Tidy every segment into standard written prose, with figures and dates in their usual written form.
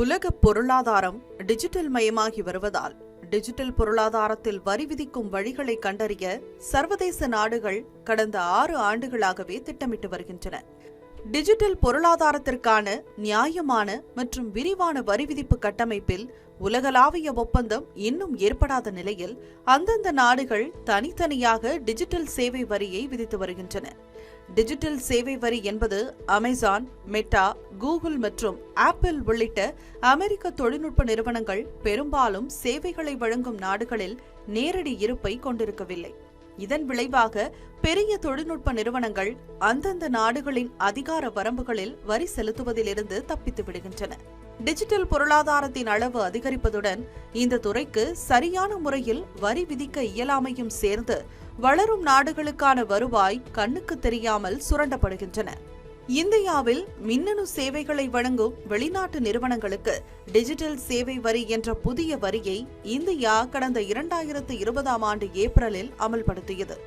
உலக பொருளாதாரம் டிஜிட்டல் மயமாகி வருவதால் டிஜிட்டல் பொருளாதாரத்தில் வரி விதிக்கும் வழிகளை கண்டறிய சர்வதேச நாடுகள் கடந்த 6 ஆண்டுகளாகவே திட்டமிட்டு வருகின்றன. டிஜிட்டல் பொருளாதாரத்திற்கான நியாயமான மற்றும் விரிவான வரி விதிப்பு கட்டமைப்பில் உலகளாவிய ஒப்பந்தம் இன்னும் ஏற்படாத நிலையில் அந்தந்த நாடுகள் தனித்தனியாக டிஜிட்டல் சேவை வரியை விதித்து வருகின்றன. டிஜிட்டல் சேவை வரி என்பது அமேசான், மெட்டா, கூகுள் மற்றும் ஆப்பிள் உள்ளிட்ட அமெரிக்க தொழில்நுட்ப நிறுவனங்கள் பெரும்பாலும் சேவைகளை வழங்கும் நாடுகளில் நேரடி இருப்பை கொண்டிருக்கவில்லை. இதன் விளைவாக பெரிய தொழில்நுட்ப நிறுவனங்கள் அந்தந்த நாடுகளின் அதிகார வரம்புகளில் வரி செலுத்துவதிலிருந்து தப்பித்து விடுகின்றன. டிஜிட்டல் பொருளாதாரத்தின் அளவு அதிகரிப்பதுடன் இந்த துறைக்கு சரியான முறையில் வரி விதிக்க இயலாமையும் சேர்ந்து வளரும் நாடுகளுக்கான வருவாய் கண்ணுக்கு தெரியாமல் சுரண்டப்படுகின்றன. இந்தியாவில் மின்னணு சேவைகளை வழங்கும் வெளிநாட்டு நிறுவனங்களுக்கு டிஜிட்டல் சேவை வரி என்ற புதிய வரியை இந்தியா கடந்த 2020ஆம் ஆண்டு ஏப்ரலில் அமல்படுத்தியது.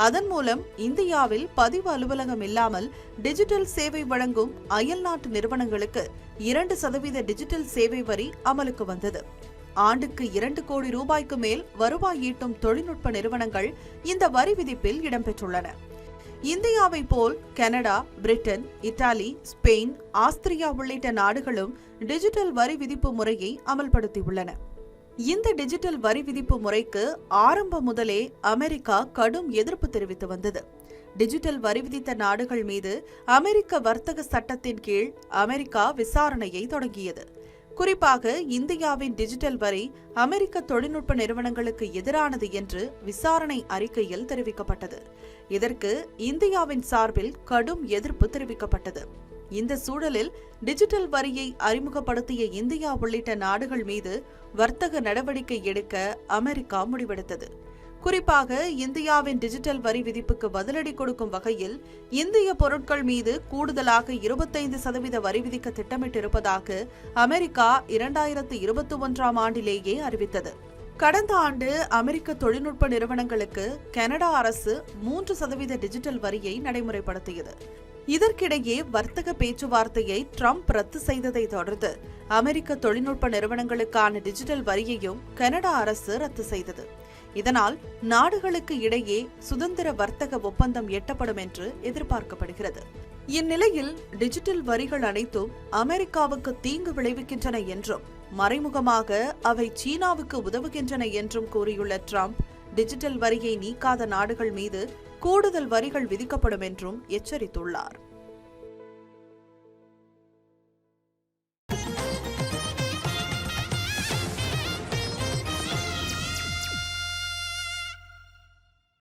அதன் மூலம் இந்தியாவில் பதிவு அலுவலகம் இல்லாமல் டிஜிட்டல் சேவை வழங்கும் அயல்நாட்டு நிறுவனங்களுக்கு 2% டிஜிட்டல் சேவை வரி அமலுக்கு வந்தது. ஆண்டுக்கு 2 கோடி ரூபாய்க்கு மேல் வருவாய் ஈட்டும் தொழில்நுட்ப நிறுவனங்கள் இந்த வரி விதிப்பில் இடம்பெற்றுள்ளன. இந்தியாவை போல் Canada, Britain, Italy, Spain, Austria உள்ளிட்ட நாடுகளும் டிஜிட்டல் வரி விதிப்பு முறையை அமல்படுத்தியுள்ளன. இந்த டிஜிட்டல் வரி விதிப்பு முறைக்கு ஆரம்பம் முதலே அமெரிக்கா கடும் எதிர்ப்பு தெரிவித்து வந்தது. டிஜிட்டல் வரி விதித்த நாடுகள் மீது அமெரிக்க வர்த்தக சட்டத்தின் கீழ் அமெரிக்கா விசாரணையை தொடங்கியது. குறிப்பாக இந்தியாவின் டிஜிட்டல் வரி அமெரிக்க தொழில்நுட்ப நிறுவனங்களுக்கு எதிரானது என்று விசாரணை அறிக்கையில் தெரிவிக்கப்பட்டது. இதற்கு இந்தியாவின் சார்பில் கடும் எதிர்ப்பு தெரிவிக்கப்பட்டது. இந்த சூழலில் டிஜிட்டல் வரியை அறிமுகப்படுத்திய இந்தியா உள்ளிட்ட நாடுகள் மீது வர்த்தக நடவடிக்கை எடுக்க அமெரிக்கா முடிவெடுத்தது. குறிப்பாக இந்தியாவின் டிஜிட்டல் வரி விதிப்புக்கு பதிலடி கொடுக்கும் வகையில் இந்திய பொருட்கள் மீது கூடுதலாக 25% வரி விதிக்க திட்டமிட்டிருப்பதாக அமெரிக்கா 2021ஆம் ஆண்டிலேயே அறிவித்தது. கடந்த ஆண்டு அமெரிக்க தொழில்நுட்ப நிறுவனங்களுக்கு கனடா அரசு 3% டிஜிட்டல் வரியை நடைமுறைப்படுத்தியது. இதற்கிடையே வர்த்தக பேச்சுவார்த்தையை ட்ரம்ப் ரத்து செய்ததை தொடர்ந்து அமெரிக்க தொழில்நுட்ப நிறுவனங்களுக்கான டிஜிட்டல் வரியையும் கனடா அரசு ரத்து செய்தது. இதனால் நாடுகளுக்கு இடையே சுதந்திர வர்த்தக ஒப்பந்தம் எட்டப்படும் என்று எதிர்பார்க்கப்படுகிறது. இந்நிலையில் டிஜிட்டல் வரிகள் அனைத்தும் அமெரிக்காவுக்கு தீங்கு விளைவிக்கின்றன என்றும் மறைமுகமாக அவை சீனாவுக்கு உதவுகின்றன என்றும் கூறியுள்ள ட்ரம்ப் டிஜிட்டல் வரியை நீக்காத நாடுகள் மீது கூடுதல் வரிகள் விதிக்கப்படும் என்றும் எச்சரித்துள்ளார்.